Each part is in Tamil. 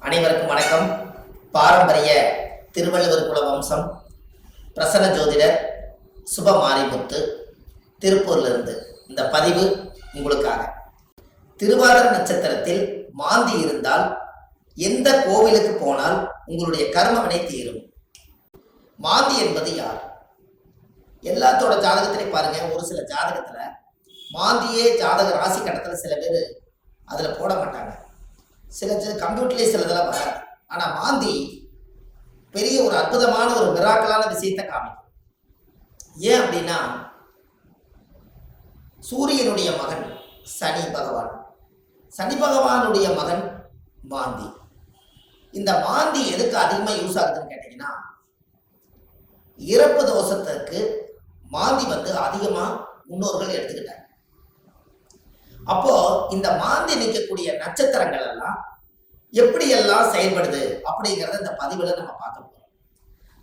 அனைவருக்கும் வணக்கம். பாரம்பரிய திருவள்ளுவர் குல வம்சம் பிரசன்ன ஜோதிடர் சுபமாரிமுத்து திருப்பூர்லிருந்து இந்த பதிவு உங்களுக்காக. திருவாதிரை நட்சத்திரத்தில் மாந்தி இருந்தால் எந்த கோவிலுக்கு போனால் உங்களுடைய கர்மவினை தீரும்? மாந்தி என்பது யார்? எல்லாத்தோட ஜாதகத்திலையும் பாருங்க, ஒரு சில ஜாதகத்துல மாந்தியே ஜாதக ராசி கட்டத்துல சில பேர் அதுல போட மாட்டாங்க. சில கம்ப்யூட்டர்லேயே சிலதெல்லாம் வராது. ஆனால் மாந்தி பெரிய ஒரு அற்புதமான ஒரு மிராக்கலான விஷயத்தை காமிக்கும். ஏன் அப்படின்னா, சூரியனுடைய மகன் சனி பகவான், சனி பகவானுடைய மகன் மாந்தி. இந்த மாந்தி எதுக்கு அதிகமாக யூஸ் ஆகுதுன்னு கேட்டீங்கன்னா, இறப்பு தோஷத்துக்கு மாந்தி அதிகமாக முன்னோர்கள் எடுத்துக்கிட்டாங்க. அப்போ இந்த மாந்தி நிற்கக்கூடிய நட்சத்திரங்கள் எல்லாம் எப்படியெல்லாம் செயல்படுது அப்படிங்கிறத இந்த பதிவுல நம்ம பார்க்க போறோம்.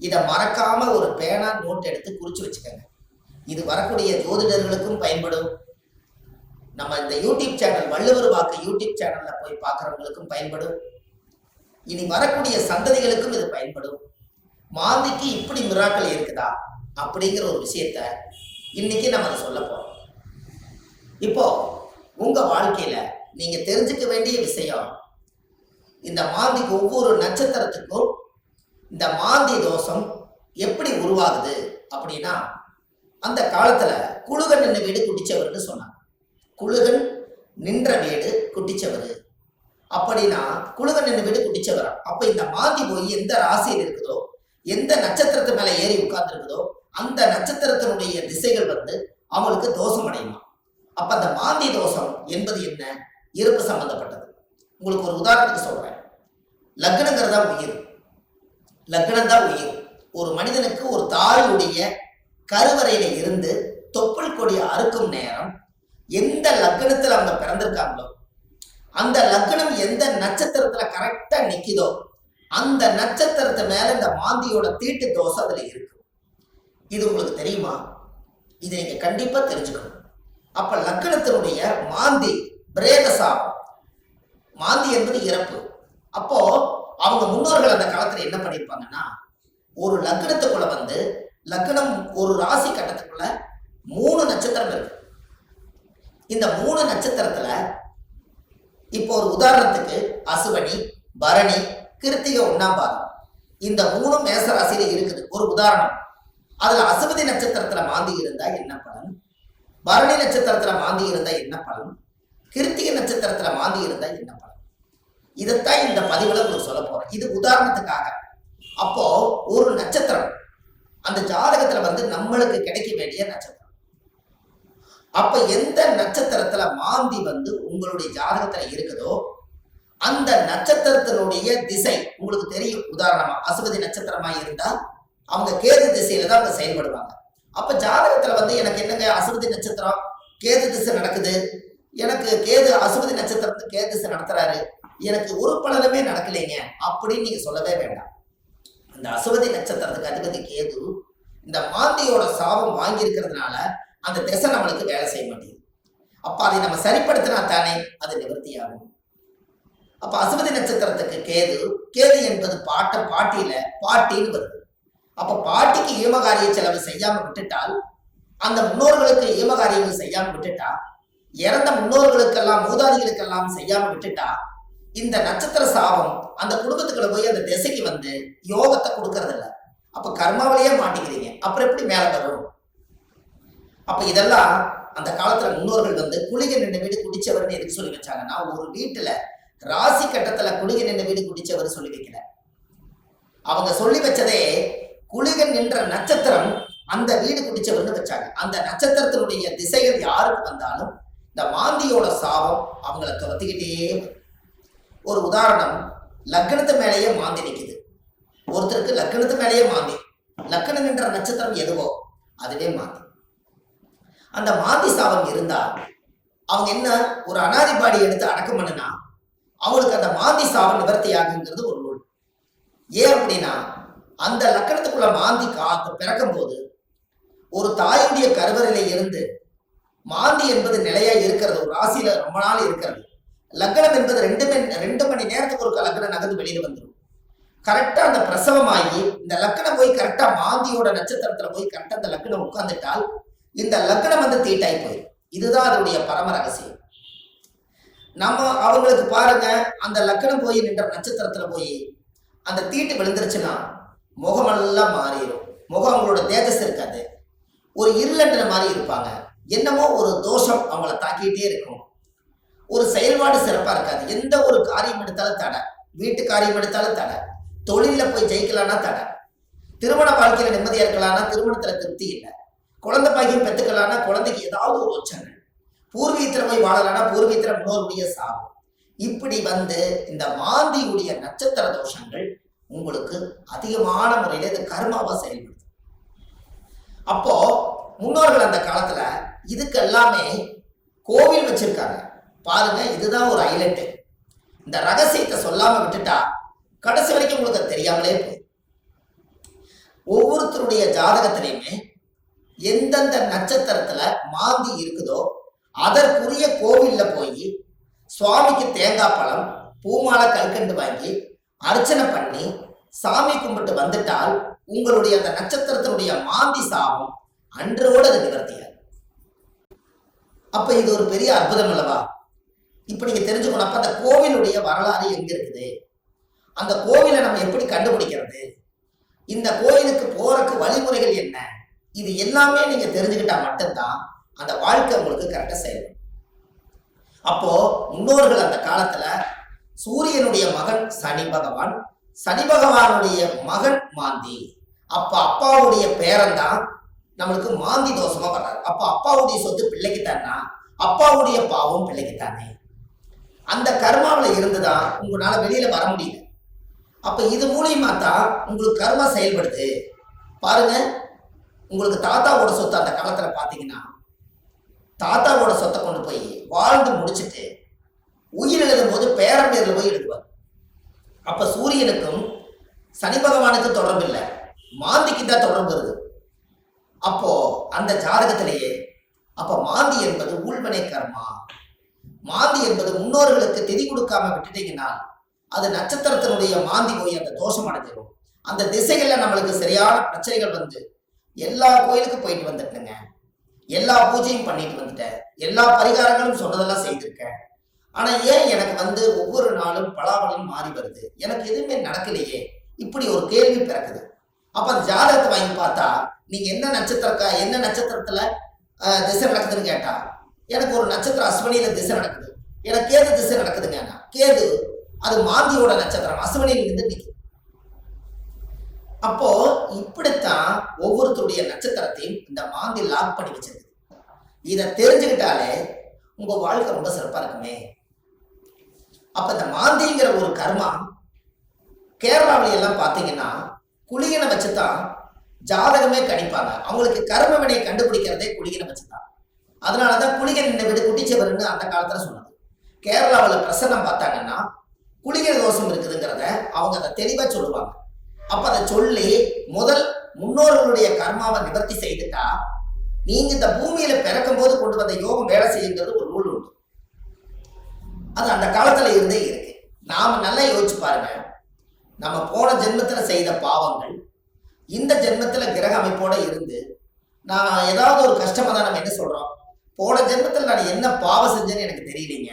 இதை மறக்காம ஒரு பேனா நோட் எடுத்து குறிச்சு வச்சுக்கோங்க. இது வரக்கூடிய ஜோதிடர்களுக்கும் பயன்படும். நம்ம இந்த யூடியூப் சேனல் வள்ளுவர் வாக்கு யூடியூப் சேனல்ல போய் பார்க்குறவங்களுக்கும் பயன்படும். இனி வரக்கூடிய சந்ததிகளுக்கும் இது பயன்படும். மாந்திக்கு இப்படி மிராக்கள் இருக்குதா அப்படிங்கிற ஒரு விஷயத்த இன்னைக்கு நம்ம அதை சொல்ல போறோம். இப்போ உங்க வாழ்க்கையில நீங்க தெரிஞ்சுக்க வேண்டிய விஷயம், இந்த மாந்திக்கு ஒவ்வொரு நட்சத்திரத்துக்கும் இந்த மாந்தி தோஷம் எப்படி உருவாகுது அப்படின்னா, அந்த காலத்துல குழுகன் நின்ற வீடு குட்டிச்சவர்னு சொன்னாங்க. குழுகன் நின்ற வீடு குட்டிச்சவர் அப்படின்னா குழுகன் நின்ற வீடு குட்டிச்சவரா. அப்ப இந்த மாந்தி போய் எந்த ராசியில் இருக்குதோ, எந்த நட்சத்திரத்து மேல ஏறி உட்கார்ந்து இருக்குதோ, அந்த நட்சத்திரத்தினுடைய திசைகள் அவங்களுக்கு தோஷம் அடையுமா. அப்ப அந்த மாந்தி தோஷம் என்பது என்ன? இறப்பு சம்பந்தப்பட்டது. உங்களுக்கு ஒரு உதாரணத்துக்கு சொல்றேன். லக்னங்கிறதா உயிர், லக்னம் தான் உயிர். ஒரு மனிதனுக்கு ஒரு தாயுடைய கருவறையில இருந்து தொப்புள் கொடி அறுக்கும் நேரம் எந்த லக்னத்துல அவங்க பிறந்திருக்காங்களோ, அந்த லக்னம் எந்த நட்சத்திரத்துல கரெக்டா நிக்குதோ, அந்த நட்சத்திரத்து மேல இந்த மாந்தியோட தீட்டு தோஷம் அதுல இருக்கு. இது உங்களுக்கு தெரியுமா? இதை நீங்க கண்டிப்பா தெரிஞ்சுக்கணும். அப்ப லக்னத்தினுடைய மாந்தி பிரேத சாபம், மாந்தி என்பது இறப்பு. அப்போ அவங்க முன்னோர்கள் அந்த காலத்துல என்ன பண்ணிருப்பாங்கன்னா, ஒரு லக்னத்துக்குள்ள லக்னம் ஒரு ராசி கட்டத்துக்குள்ள 3 நட்சத்திரம் இருக்கு. இந்த 3 நட்சத்திரத்துல இப்போ ஒரு உதாரணத்துக்கு அசுவனி, பரணி, கிருத்திகை 1ஆம் பாதம், இந்த 3 மேச ராசியில இருக்குது. ஒரு உதாரணம். அதுல அசுவதி நட்சத்திரத்துல மாந்தி இருந்தா என்ன பலன், பரணி நட்சத்திரத்துல மாந்தி இருந்தா என்ன பலன், கிருத்திகை நட்சத்திரத்துல மாந்தி இருந்தா என்ன பலன், இதைத்தான் இந்த பதிவுல உங்களுக்கு சொல்ல போறேன். இது உதாரணத்துக்காக. அப்போ ஒரு நட்சத்திரம் அந்த ஜாதகத்துல நம்மளுக்கு கிடைக்க வேண்டிய நட்சத்திரம். அப்ப எந்த நட்சத்திரத்துல மாந்தி உங்களுடைய ஜாதகத்துல இருக்குதோ, அந்த நட்சத்திரத்தினுடைய திசை உங்களுக்கு தெரியும். உதாரணமா அசுவதி நட்சத்திரமா இருந்தா அவங்க கேது திசையில தான் அவங்க செயல்படுவாங்க. அப்ப ஜாதகத்துல எனக்கு என்னங்க அசுவதி நட்சத்திரம் கேது திசை நடக்குது, எனக்கு கேது அசுவதி நட்சத்திரத்துக்கு கேது திசை நடத்துறாரு, எனக்கு ஒரு பலனுமே நடக்கலைங்க அப்படின்னு நீங்க சொல்லவே வேண்டாம். அந்த அசுவதி நட்சத்திரத்துக்கு அதிபதி கேது இந்த மாந்தியோட சாபம் வாங்கி இருக்கிறதுனால அந்த திசை நம்மளுக்கு வேலை செய்ய மாட்டேங்குது. அப்ப அதை நம்ம சரிப்படுத்தினா தானே அது நிவர்த்தியாகும். அப்ப அசுவதி நட்சத்திரத்துக்கு கேது, கேது என்பது பாட்டியில பாட்டின்னு வருது. அப்ப பாட்டிக்கு ஈமகாரிய செலவு செய்யாம விட்டுட்டால், அந்த முன்னோர்களுக்கு ஈமகாரியங்கள் செய்யாம விட்டுட்டா, இறந்த முன்னோர்களுக்கெல்லாம் மூதாதிகளுக்கெல்லாம் செய்யாம விட்டுட்டா, இந்த நட்சத்திர சாபம் அந்த குடும்பத்துக்குள்ள போய் அந்த திசைக்கு யோகத்தை கொடுக்கறது இல்லை. அப்ப கர்மாவிலேயே மாட்டிக்கிறீங்க. அப்புறம் எப்படி மேல வரும்? அப்ப இதெல்லாம் அந்த காலத்துல முன்னோர்கள் குளிகை நின்ற வீடு குடிச்சவர்னு எதுக்கு சொல்லி வச்சாங்கன்னா, ஒரு வீட்டுல ராசி கட்டத்துல குளிகை நின்ற வீடு குடிச்சவர் சொல்லி வைக்கல. அவங்க சொல்லி வச்சதே குளிகன் நின்ற நட்சத்திரம் அந்த வீடு குடிச்சவர்னு வச்சாங்க. அந்த நட்சத்திரத்தினுடைய திசைகள் யாருக்கு வந்தாலும் இந்த மாந்தியோட சாபம் அவங்கள துரத்திக்கிட்டே. ஒரு உதாரணம், லக்னத்து மேலேயே மாந்தி நிற்குது. ஒருத்தருக்கு லக்னத்து மேலேயே மாந்தி, லக்னம் நின்ற நட்சத்திரம் எதுவோ அதுவே மாந்தி. அந்த மாந்தி சாபம் இருந்தா அவங்க என்ன ஒரு அனாதிபாடி எடுத்து அடக்கம் பண்ணுனா அவங்களுக்கு அந்த மாந்தி சாபம் நிவர்த்தி ஆகுங்கிறது ஒரு நூல். ஏன் அப்படின்னா, அந்த லக்கணத்துக்குள்ள மாந்தி பிறக்கும் போது ஒரு தாயுடைய கருவறையில இருந்து மாந்தி என்பது நிலையா இருக்கிறது, ஒரு ராசியில ரொம்ப நாள் இருக்கிறது. லக்னம் என்பது 2 மணி நேரத்துக்கு ஒரு லக்னம் நகர்ந்து வெளியில வந்துடும். கரெக்டா அந்த பிரசவமாகி இந்த லக்னம் போய் கரெக்டா மாந்தியோட நட்சத்திரத்துல போய் கரெக்டா அந்த லக்னம் உட்கார்ந்துட்டால் இந்த லக்னம் வந்து தீட்டாய் போயிடும். இதுதான் அதனுடைய பரம ரகசியம். நம்ம அவங்களுக்கு பாருங்க, அந்த லக்னம் போய் நின்ற நட்சத்திரத்துல போய் அந்த தீட்டு விழுந்துருச்சுன்னா முகமெல்லாம் மாறிடும். முகம் அவங்களோட தேஜஸ் இருக்காது, ஒரு இருளன்ற மாதிரி இருப்பாங்க. என்னமோ ஒரு தோஷம் அவங்கள தாக்கிட்டே இருக்கும். ஒரு செயல்பாடு சிறப்பா இருக்காது. எந்த ஒரு காரியம் எடுத்தாலும் தடை, வீட்டு காரியம் எடுத்தாலும் தடை, தொழில போய் ஜெயிக்கலாம்னா தடை, திருமண வாழ்க்கையில நிம்மதியா இருக்கலாம்னா திருமணத்துல திருப்தி இல்லை, குழந்தை பாக்கியம் பெற்றுக்கலாம்னா குழந்தைக்கு ஏதாவது ஒரு உச்சங்கள், பூர்வீகத்துல போய் வாழலாம்னா பூர்வீகத்துல முன்னோருடைய சாபம். இப்படி வந்து இந்த மாந்தியுடைய நட்சத்திர தோஷங்கள் உங்களுக்கு அதிகமான முறையில இது கர்மாவா செயல்படுது. அப்போ முன்னோர்கள் அந்த காலத்துல இதுக்கு எல்லாமே கோவில் வச்சிருக்காங்க பாருங்க. இதுதான் ஒரு ஹைலைட். இந்த ரகசியத்தை சொல்லாம விட்டுட்டா கடைசி வரைக்கும் உங்களுக்கு தெரியாமலே போய் ஒவ்வொருத்தருடைய ஜாதகத்திலையுமே எந்தெந்த நட்சத்திரத்துல மாந்தி இருக்குதோ அதற்குரிய கோவில்ல போய் சுவாமிக்கு தேங்காய் பழம் பூமாலை கல்கண்டு வாங்கி அர்ச்சனை பண்ணி சாமி கும்பிட்டு வந்துட்டால் உங்களுடைய அந்த நட்சத்திரத்தினுடைய மாந்தி சாபம் அன்றோடு அது நிவர்த்தியாது. அப்ப இது ஒரு பெரிய அற்புதம் அல்லவா? இப்ப நீங்க தெரிஞ்சுக்கணும். அப்ப அந்த கோவிலுடைய வரலாறு எங்க இருக்குது, அந்த கோவிலை நம்ம எப்படி கண்டுபிடிக்கிறது, இந்த கோயிலுக்கு போறதுக்கு வழிமுறைகள் என்ன, இது எல்லாமே நீங்க தெரிஞ்சுக்கிட்டா மட்டும்தான் அந்த வாழ்க்கை உங்களுக்கு கரெக்டா செயல்படும். அப்போ முன்னோர்கள் அந்த காலத்துல சூரியனுடைய மகன் சனி பகவான், சனி பகவானுடைய மகன் மாந்தி. அப்ப அப்பாவுடைய பேரன் தான் நம்மளுக்கு மாந்தி தோஷமா வர்றாரு. அப்ப அப்பாவுடைய சொத்து பிள்ளைக்குத்தானா, அப்பாவுடைய பாவம் பிள்ளைக்குத்தானே. அந்த கர்மாவில இருந்துதான் உங்களால வெளியில வர முடியல. அப்ப இது மூலியமா தான் உங்களுக்கு கர்மா செயல்படுது. பாருங்க, உங்களுக்கு தாத்தாவோட சொத்து அந்த காலத்துல பாத்தீங்கன்னா தாத்தாவோட சொத்தை கொண்டு போய் வாழ்ந்து முடிச்சுட்டு உயிர் எழுதும் போது பேரன் பேர்ல போய் எழுதுவார். அப்ப சூரியனுக்கும் சனி பகவானுக்கு தொடர்பு இல்லை, மாந்திக்கு தான் தொடர்பு வருது. அப்போ அந்த ஜாதகத்திலேயே அப்ப மாந்தி என்பது உள்வனை கர்மா. மாந்தி என்பது முன்னோர்களுக்கு திதி கொடுக்காம விட்டுட்டீங்கன்னா அது நட்சத்திரத்தினுடைய மாந்தி போய் அந்த தோஷம் அடைஞ்சிடும். அந்த திசைகள்ல நம்மளுக்கு சரியான பிரச்சனைகள் வந்து எல்லா கோயிலுக்கு போயிட்டு வந்துட்டேங்க, எல்லா பூஜையும் பண்ணிட்டு வந்துட்டேன், எல்லா பரிகாரங்களும் சொன்னதெல்லாம் செய்திருக்கேன். ஆனா ஏன் எனக்கு வந்து ஒவ்வொரு நாளும் பலாபலம் மாறி வருது, எனக்கு எதுவுமே நடக்கலையே, இப்படி ஒரு கேள்வி பிறக்குது. அப்ப அந்த ஜாதகத்தை வாங்கி பார்த்தா நீங்க என்ன நட்சத்திரத்துல திசை நடக்குதுன்னு கேட்டா எனக்கு ஒரு நட்சத்திரம் அஸ்வினியில திசை நடக்குது, எனக்கு கேது திசை நடக்குதுங்க. கேது அது மாந்தியோட நட்சத்திரம், அஸ்வினியில இருந்து நிற்கும். அப்போ இப்படித்தான் ஒவ்வொருத்தருடைய நட்சத்திரத்தையும் இந்த மாந்தி லாக் பண்ணி வச்சிருக்கு. இதை தெரிஞ்சுக்கிட்டாலே உங்க வாழ்க்கை ரொம்ப சிறப்பா இருக்குமே. அப்ப இந்த மாந்திங்கிற ஒரு கர்மா கேரளாவில எல்லாம் பாத்தீங்கன்னா குளிகனை வச்சுதான் ஜாதகமே கணிப்பாங்க. அவங்களுக்கு கர்ம வினையை கண்டுபிடிக்கிறதே குளிகனை வச்சுதான். அதனாலதான் குளிகன் இந்த வீடு குட்டிச்சவர்னு அந்த காலத்துல சொன்னது. கேரளாவில் பிரசன்னம் பார்த்தாங்கன்னா குளிகை தோஷம் இருக்குதுங்கிறத அவங்க அதை தெளிவா சொல்லுவாங்க. அப்ப அதை சொல்லி முதல் முன்னோர்களுடைய கர்மாவை நிவர்த்தி செய்துட்டா நீங்க இந்த பூமியில பிறக்கும் போது கொண்டு வந்த யோகம் வேலை செய்யுங்கிறது ஒரு நூல் உண்டு. அது அந்த காலத்துல இருந்தே இருக்கு. நாம நல்லா யோசிச்சு பாருங்க, நம்ம போன ஜென்மத்துல செய்த பாவங்கள் இந்த ஜென்மத்துல கிரக அமைப்போட இருந்து நான் ஏதாவது ஒரு கஷ்டமா தான் நம்ம என்ன சொல்றோம், போன ஜென்மத்துல நான் என்ன பாவம் செஞ்சேன்னு எனக்கு தெரியலீங்க,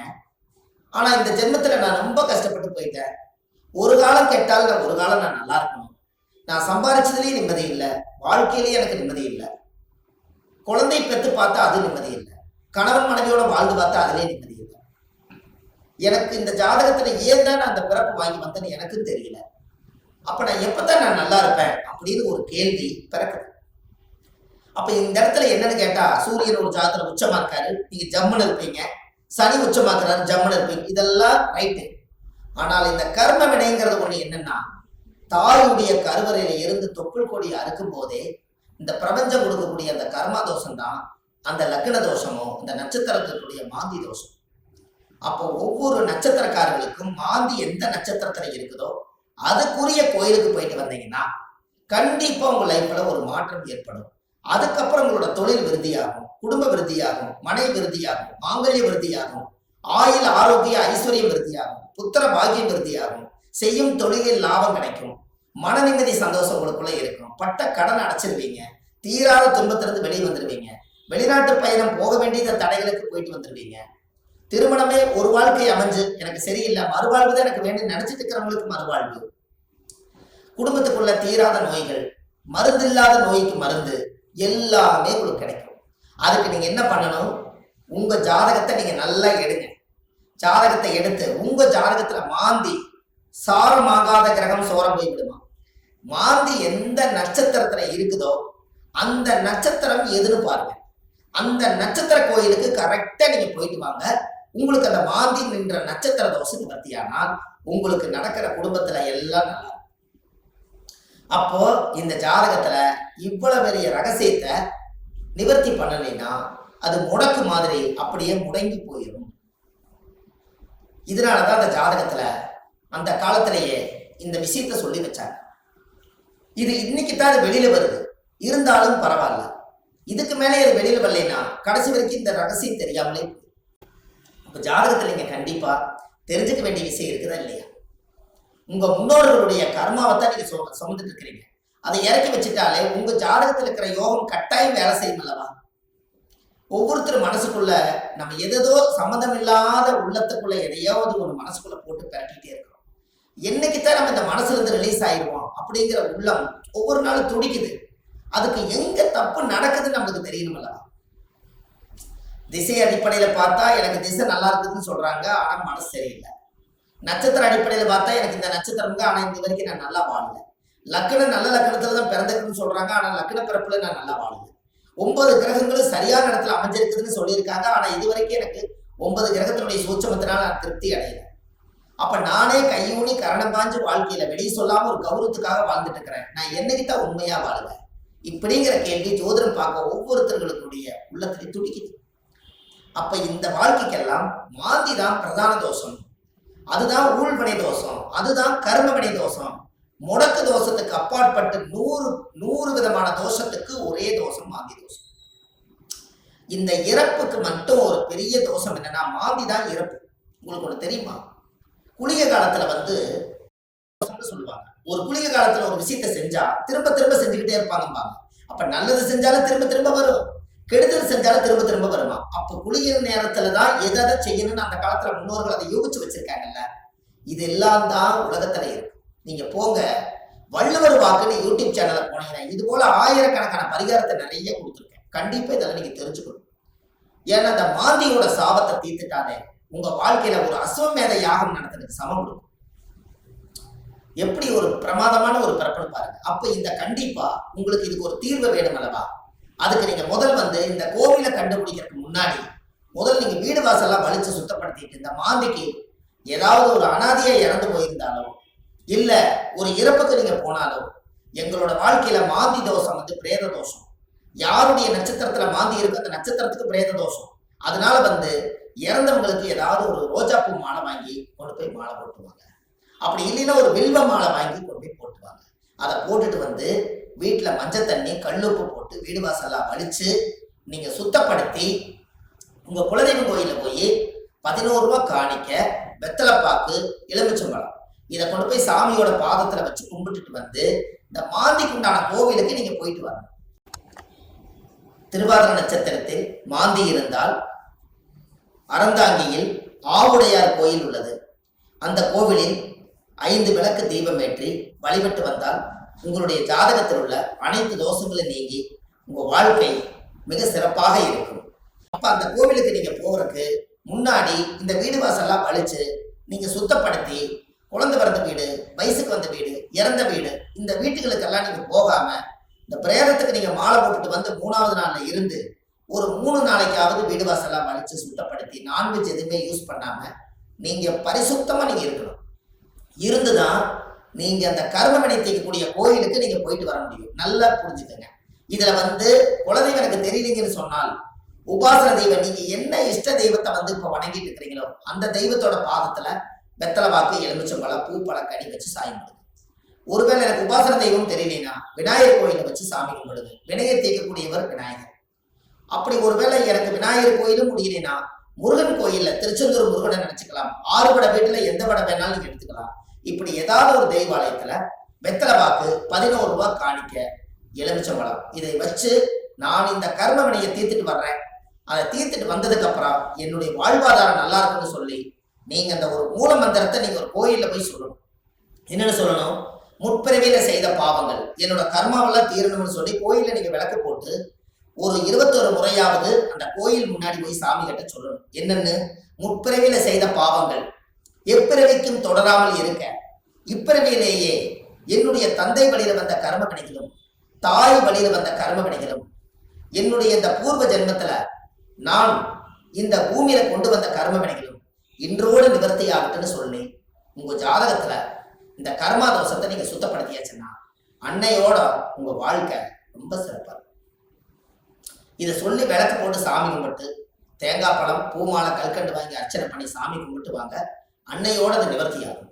ஆனா இந்த ஜென்மத்துல நான் ரொம்ப கஷ்டப்பட்டு போயிட்டேன், ஒரு காலம் கெட்டால் நான் ஒரு காலம் நான் நல்லா இருக்கணும், நான் சம்பாதிச்சதுலயும் நிம்மதி இல்லை, வாழ்க்கையிலேயே எனக்கு நிம்மதி இல்லை, குழந்தை பெற்று பார்த்தா அது நிம்மதி இல்லை, கணவன் மனைவியோட வாழ்ந்து பார்த்தா அதுலேயே நிம்மதி இல்லை, எனக்கு இந்த ஜாதகத்துல ஏன் தான் நான் அந்த பிறப்பு வாங்கி வந்தேன்னு எனக்கும் தெரியல, அப்ப நான் எப்பதான் நான் நல்லா இருப்பேன் அப்படின்னு ஒரு கேள்வி பிறக்குது. அப்ப இந்த இடத்துல என்னன்னு கேட்டா சூரியன் ஒரு ஜாதகத்துல உச்சமா இருக்காரு, நீங்க ஜம்முன்னு இருப்பீங்க, சனி உச்சமாக்குறாரு ஜம்முன்னு இருப்பீங்க, இதெல்லாம் ரைட்டு. ஆனால் இந்த கர்ம வினைங்கிறது ஒண்ணு என்னன்னா தாயுடைய கருவறையில இருந்து தொப்புள் கொடி அறுக்கும் போதே இந்த பிரபஞ்சம் கொடுக்கக்கூடிய அந்த கர்மா தோஷம் தான் அந்த லக்ன தோஷமோ இந்த நட்சத்திரத்தினுடைய மாந்தி தோஷம். அப்போ ஒவ்வொரு நட்சத்திரக்காரர்களுக்கும் மாந்தி எந்த நட்சத்திரத்துல இருக்குதோ அதுக்குரிய கோயிலுக்கு போயிட்டு வந்தீங்கன்னா கண்டிப்பா உங்க லைஃப்ல ஒரு மாற்றம் ஏற்படும். அதுக்கப்புறம் உங்களோட தொழில் விருத்தியாகும், குடும்ப விருத்தியாகும், மனை விருத்தியாகும், மாங்கல்ய விருத்தியாகும், ஆயுள் ஆரோக்கிய ஐஸ்வர்யம் விருத்தியாகும், புத்திர பாக்கியம் விருத்தியாகும், செய்யும் தொழிலில் லாபம் கிடைக்கும், மன நிம்மதி சந்தோஷம் உங்களுக்குள்ள இருக்கும், பட்ட கடன் அடைச்சிருவீங்க, தீராத துன்பத்திலிருந்து வெளியே வந்துடுவீங்க, வெளிநாட்டு பயணம் போக வேண்டிய தடைகளுக்கு போயிட்டு வந்துடுவீங்க, திருமணமே ஒரு வாழ்க்கை அமைஞ்சு எனக்கு சரியில்லை, மறுவாழ்வு தான் எனக்கு வேண்டி நினைச்சிட்டு இருக்கிறவங்களுக்கு மறுவாழ்வு, குடும்பத்துக்குள்ள தீராத நோய்கள், மருந்து இல்லாத நோய்க்கு மருந்து, எல்லாமே உங்களுக்கு கிடைக்கும். அதுக்கு நீங்க என்ன பண்ணணும்? உங்க ஜாதகத்தை நீங்க நல்லா எடுங்க. ஜாதகத்தை எடுத்து உங்க ஜாதகத்துல மாந்தி சாரமாகாத கிரகம் சோரம் போய் விடுமா. மாந்தி எந்த நட்சத்திரத்துல இருக்குதோ அந்த நட்சத்திரம் எதுன்னு பாருங்க. அந்த நட்சத்திர கோயிலுக்கு கரெக்டா நீங்க போயிட்டு வாங்க. உங்களுக்கு அந்த மாந்தி நின்ற நட்சத்திர தோஷம் நிவர்த்தியானால் உங்களுக்கு நடக்கிற குடும்பத்துல எல்லாம் நல்லா. அப்போ இந்த ஜாதகத்துல இவ்வளவு பெரிய ரகசியத்தை நிவர்த்தி பண்ணலைன்னா அது முடக்கு மாதிரி அப்படியே முடங்கி போயிடும். இதனாலதான் அந்த ஜாதகத்துல அந்த காலத்திலேயே இந்த விஷயத்த சொல்லி வச்சாங்க. இது இன்னைக்கு தான் அது வெளியில வருது, இருந்தாலும் பரவாயில்ல. இதுக்கு மேலே அது வெளியில வரலைன்னா கடைசி வரைக்கும் இந்த ரகசியம் தெரியாமலே. இப்ப ஜாதகத்துல நீங்க கண்டிப்பா தெரிஞ்சுக்க வேண்டிய விஷயம் இருக்குதா இல்லையா? உங்க முன்னோர்களுடைய கர்மாவை தான் நீங்க சுமந்துட்டு இருக்கிறீங்க. அதை இறக்கி வச்சுட்டாலே உங்க ஜாதகத்துல இருக்கிற யோகம் கட்டாயம் வேலை செய்யும் அல்லவா? ஒவ்வொருத்தரும் மனசுக்குள்ள நம்ம எதோ சம்மந்தம் இல்லாத உள்ளத்துக்குள்ள எதையாவது ஒரு மனசுக்குள்ள போட்டு பரட்டிட்டே இருக்கிறோம். என்னைக்குத்தான் நம்ம இந்த மனசுல இருந்து ரிலீஸ் ஆயிடுவோம் அப்படிங்கிற உள்ளம் ஒவ்வொரு நாளும் துடிக்குது. அதுக்கு எங்க தப்பு நடக்குதுன்னு நம்மளுக்கு தெரியணும் அல்லவா? திசை அடிப்படையில பார்த்தா எனக்கு திசை நல்லா இருக்குதுன்னு சொல்றாங்க, ஆனா மனசு சரியில்லை. நட்சத்திர அடிப்படையில பார்த்தா எனக்கு இந்த நட்சத்திரம், ஆனா இந்த வரைக்கும் நான் நல்லா வாழல. லக்னம் நல்ல லக்னத்துல தான் பிறந்திருக்குன்னு சொல்றாங்க, ஆனா லக்ன பிறப்புல நான் நல்லா வாழல. 9 கிரகங்களும் சரியான இடத்துல அமைஞ்சிருக்குதுன்னு சொல்லியிருக்காங்க, ஆனா இது வரைக்கும் எனக்கு 9 கிரகத்தினுடைய சூட்சமத்தினால நான் திருப்தி அடையல. அப்ப நானே கையூனி கரணம் பாஞ்சு வாழ்க்கையில வெளியே சொல்லாம ஒரு கௌரவத்துக்காக வாழ்ந்துட்டு இருக்கிறேன். நான் என்னைக்குத்தான் உண்மையா வாழுவேன்? இப்படிங்கிற கேள்வி ஜோதிடம் பார்க்க ஒவ்வொருத்தர்களுடைய உள்ளத்திலே துடிக்குது. அப்ப இந்த வாழ்க்கைக்கெல்லாம் மாந்தி தான் பிரதான தோஷம், அதுதான் ஊழ்வினை தோஷம், அதுதான் கர்மவினை தோஷம். முடக்கு தோஷத்துக்கு அப்பாற்பட்டு 100 விதமான தோஷத்துக்கு ஒரே தோஷம் மாந்தி தோஷம். இந்த இறப்புக்கு மட்டும் ஒரு பெரிய தோஷம் என்னன்னா மாந்தி தான் இறப்பு. உங்களுக்கு ஒண்ணு தெரியுமா? குளிகை காலத்துல சொல்லுவாங்க, ஒரு குளிகை காலத்துல ஒரு விஷயத்தை செஞ்சா திரும்ப திரும்ப செஞ்சுக்கிட்டே இருப்பாங்க. அப்ப நல்லது செஞ்சாலும் திரும்ப திரும்ப வரும், கெடுதல் செஞ்சாலும் திரும்ப திரும்ப வருமா. அப்ப குளிகை நேரத்துலதான் எதை செய்யணும்னு அந்த காலத்துல முன்னோர்கள் அதை யோசிச்சு வச்சிருக்காங்கல்ல. இது எல்லாம் தான் உலகத்துல இருக்கு. நீங்க போங்க, வள்ளுவர் வாக்குன்னு யூடியூப் சேனல்ல போனீங்கன்னா இது போல ஆயிரக்கணக்கான பரிகாரத்தை நிறைய கொடுத்துருக்கேன். கண்டிப்பா இதெல்லாம் நீங்க தெரிஞ்சுக்கணும். ஏன்னா அந்த மாந்தியோட சாபத்தை தீர்த்துட்டாலே உங்க வாழ்க்கையில ஒரு அஸ்வமேத யாகம் நடத்துறதுக்கு சமம் கொடுக்கும். எப்படி ஒரு பிரமாதமான ஒரு பிறப்புன்னு பாருங்க. அப்ப இந்த கண்டிப்பா உங்களுக்கு இதுக்கு ஒரு தீர்வு வேணும் அல்லவா? அதுக்கு நீங்க முதல் இந்த கோவிலை கண்டுபிடிக்கிறதுக்கு முன்னாடி முதல் நீங்க வீடு வாசல்லாம் வலிச்சு சுத்தப்படுத்திட்டு, இந்த மாந்திக்கு ஏதாவது ஒரு அனாதையா இறந்து போயிருந்தாலும் இல்ல ஒரு இறப்புக்கு நீங்க போனாலும், எங்களோட வாழ்க்கையில மாந்தி தோஷம் பிரேத தோஷம். யாருடைய நட்சத்திரத்துல மாந்தி இருக்கு அந்த நட்சத்திரத்துக்கு பிரேத தோஷம். அதனால இறந்தவங்களுக்கு ஏதாவது ஒரு ரோஜாப்பூ மாலை வாங்கி கொண்டு போய் மாலை போட்டுவாங்க. அப்படி இல்லைன்னா ஒரு வில்வ மாலை வாங்கி கொண்டு போய் போட்டுவாங்க. அதை போட்டுட்டு வீட்டுல மஞ்சள் தண்ணி கல்லுப்பு போட்டு வீடு வாசல்லாம் வலிச்சு நீங்க சுத்தப்படுத்தி உங்க குலதெய்வ கோயில போய் 11 ரூபாய் காணிக்க, வெத்தலைப்பாக்கு, எலுமிச்சம்பழம் இதை கொண்டு போய் சாமியோட பாதத்துல வச்சு கும்பிட்டுட்டு இந்த மாந்திக்கு உண்டான கோவிலுக்கு நீங்க போயிட்டு வரணும். திருவாதிரை நட்சத்திரத்தில் மாந்தி இருந்தால் அறந்தாங்கியில் ஆவுடையார் கோயில் உள்ளது. அந்த கோவிலில் 5 விளக்கு தீபம் ஏற்றி வழிபட்டு வந்தால் உங்களுடைய ஜாதகத்தில் உள்ள அனைத்து தோஷங்களும் நீங்கி உங்க வாழ்க்கை மிக சிறப்பாக இருக்கும். அப்ப அந்த கோவிலுக்கு நீங்க போறதுக்கு முன்னாடி இந்த வீடு வாசல்லாம் வலிச்சு நீங்க சுத்தப்படுத்தி, குழந்தை பிறந்த வீடு, வயசுக்கு வந்த வீடு, இறந்த வீடு, இந்த வீட்டுகளுக்கெல்லாம் நீங்க போகாம இந்த பிரேதத்துக்கு நீங்க மாலை போட்டுட்டு 3வது நாள்ல இருந்து ஒரு 3 நாளைக்காவது வீடு வாசல்லாம் வலிச்சு சுத்தப்படுத்தி நான்வெஜ் எதுவுமே யூஸ் பண்ணாம நீங்க பரிசுத்தமா நீங்க இருக்கணும். இருந்துதான் நீங்க அந்த கர்மவினை தீர்க்கக்கூடிய கோயிலுக்கு நீங்க போயிட்டு வர முடியும். நல்லா புரிஞ்சுக்கங்க. இதுல குலதெய்வம் எனக்கு தெரியலீங்கன்னு சொன்னால் உபாசன தெய்வம், நீங்க என்ன இஷ்ட தெய்வத்தை இப்ப வணங்கிட்டு இருக்கிறீங்களோ அந்த தெய்வத்தோட பாதத்துல வெத்தலை வாக்கு, எலுமிச்சம்பழம், பூ, பழம், கனி வச்சு சாமி கும்பிடுங்க. ஒருவேளை எனக்கு உபாசன தெய்வம் தெரியலனா விநாயகர் கோயிலை வச்சு சாமி கும்பிடுங்க. வினையை தீர்க்கக்கூடியவர் விநாயகர். அப்படி ஒருவேளை எனக்கு விநாயகர் கோயிலும் முடியலனா முருகன் கோயில்ல திருச்செந்தூர் முருகனை நினைச்சுக்கலாம், ஆறுபட வீட்டுல எந்த படம் வேணாலும் நீங்க எடுத்துக்கலாம். இப்படி ஏதாவது ஒரு தெய்வாலயத்துல வெத்தலை வாக்கு, 11 ரூபாய் காணிக்க, எலுமிச்சம்பழம், இதை வச்சு நான் இந்த கர்ம வினையை தீர்த்துட்டு வர்றேன், அதை தீர்த்துட்டு வந்ததுக்கு அப்புறம் என்னுடைய வாழ்வாதாரம் நல்லா இருக்குன்னு சொல்லி நீங்க அந்த ஒரு மூல மந்திரத்தை நீங்க ஒரு கோயில்ல போய் சொல்லணும். என்னன்னு சொல்லணும்? முற்பிறவியில செய்த பாவங்கள் என்னோட கர்மாவெல்லாம் தீரணும்னு சொல்லி கோயில்ல நீங்க விளக்கு போட்டு ஒரு 21 முறையாவது அந்த கோயில் முன்னாடி போய் சாமி கிட்ட சொல்லணும். என்னன்னு? முற்பிறவியில செய்த பாவங்கள் எப்பிறவிக்கும் தொடராமல் இருக்க, இப்பிறவியிலேயே என்னுடைய தந்தை வழியில வந்த கர்ம வினைகளும் தாய் வழியில வந்த கர்ம வினைகளும் என்னுடைய இந்த பூர்வ ஜென்மத்துல நான் இந்த பூமியில கொண்டு வந்த கர்ம வினைகளும் இன்றோடு நிவர்த்தி ஆகட்டுன்னு சொல்லி உங்க ஜாதகத்துல இந்த கர்மா தோஷத்தை நீங்க சுத்தப்படுத்தியாச்சுன்னா அன்னையோட உங்க வாழ்க்கை ரொம்ப சிறப்பா இருக்கும். இதை சொல்லி விளக்கு போட்டு சாமி கும்பிட்டு தேங்காய் பழம் பூமாலை கல்கண்டு வாங்கி அர்ச்சனை பண்ணி சாமி கும்பிட்டு வாங்க. அன்னையோட அது நிவர்த்தி ஆகும்.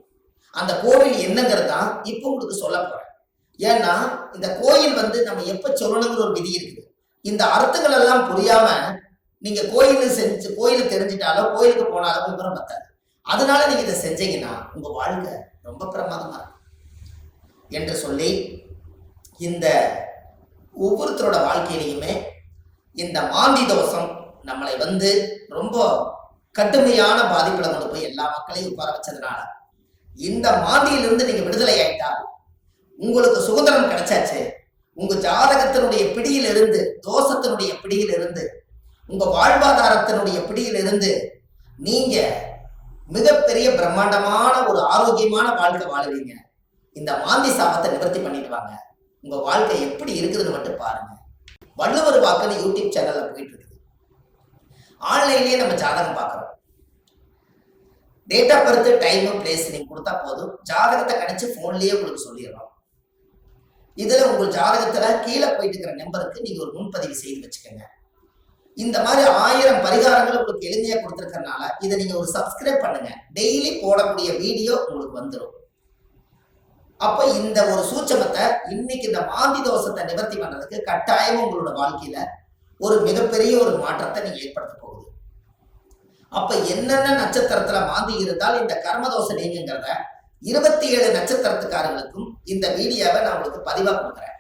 அந்த கோவில் என்னங்கிறது தான் இப்போ உங்களுக்கு சொல்ல போறேன். ஏன்னா இந்த கோயில் நம்ம எப்ப சொல்லணுங்கிற ஒரு விதி இருக்குது. இந்த அர்த்தங்கள் எல்லாம் புரியாம நீங்க கோயிலுக்கு தெரிஞ்சிட்டாலோ கோயிலுக்கு போனாலும் விவரம் பத்தாது. அதனால நீங்க இதை செஞ்சீங்கன்னா உங்க வாழ்க்கை ரொம்ப பிரமாதமா இருக்கும் என்று சொல்லி இந்த ஒவ்வொருத்தரோட வாழ்க்கையிலையுமே இந்த மாந்தி தோஷம் நம்மளை ரொம்ப கடுமையான பாதிப்புல கொண்டு போய் எல்லா மக்களையும் உட்கார வச்சதுனால இந்த மாந்தியிலிருந்து நீங்க விடுதலை ஆயிட்டால் உங்களுக்கு சுதந்திரம் கிடைச்சாச்சு. உங்க ஜாதகத்தினுடைய பிடியிலிருந்து, தோஷத்தினுடைய பிடியிலிருந்து, உங்க வாழ்வாதாரத்தினுடைய பிடியிலிருந்து நீங்க மிகப்பெரிய பிரம்மாண்டமான ஒரு ஆரோக்கியமான வாழ்க்கை வாழுவீங்க. இந்த மாந்தி சாபத்தை நிவர்த்தி பண்ணிட்டு வாங்க. உங்க வாழ்க்கை எப்படி இருக்குதுன்னு மட்டும் பாருங்க. வள்ளுவர் வாக்குன்னு யூடியூப் சேனல்ல போயிட்டு இருக்குது. ஆன்லைன்லயே நம்ம ஜாதகம் பார்க்கிறோம். Date of birth, time, place நீங்க கொடுத்தா போதும், ஜாதகத்தை கணிச்சு போன்லயே உங்களுக்கு சொல்லிடுறோம். இதுல உங்க ஜாதகத்துல கீழே போயிட்டு இருக்கிற நம்பருக்கு நீங்க ஒரு முன்பதிவு செய்து வச்சுக்கோங்க. இந்த மாதிரி 1000 பரிகாரங்கள் உங்களுக்கு எளிமையா கொடுத்துருக்கறனால இதை நீங்க ஒரு சப்ஸ்கிரைப் பண்ணுங்க. டெய்லி போடக்கூடிய வீடியோ உங்களுக்கு வந்துடும். அப்ப இந்த ஒரு சூட்சமத்தை இன்னைக்கு இந்த மாந்தி தோஷத்தை நிவர்த்தி பண்றதுக்கு கட்டாயம் உங்களோட வாழ்க்கையில ஒரு மிகப்பெரிய ஒரு மாற்றத்தை நீங்க ஏற்படுத்த போகுது. அப்ப என்னென்ன நட்சத்திரத்துல மாந்தி இருந்தால் இந்த கர்மதோஷம் நீங்கிறத 27 நட்சத்திரத்துக்காரர்களுக்கும் இந்த வீடியோவை நான் உங்களுக்கு பதிவா கொடுக்குறேன்.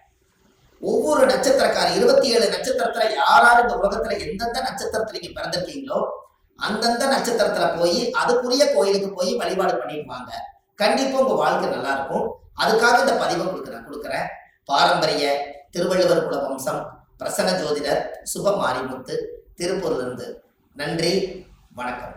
ஒவ்வொரு நட்சத்திரக்கார 27 நட்சத்திரத்துல யாராரு இந்த உலகத்துல எந்தெந்த நட்சத்திரத்துல நீங்க பிறந்திருக்கீங்களோ அந்தந்த நட்சத்திரத்துல போய் அதுக்குரிய கோயிலுக்கு போய் வழிபாடு பண்ணிடுவாங்க. கண்டிப்பா உங்க வாழ்க்கை நல்லா இருக்கும். அதுக்காக இந்த பதிவை கொடுக்குறேன். பாரம்பரிய திருவள்ளுவர் குல வம்சம், பிரசன்ன ஜோதிடர் சுப மாரிமுத்து, திருப்பூர்ல இருந்து. நன்றி, வணக்கம்.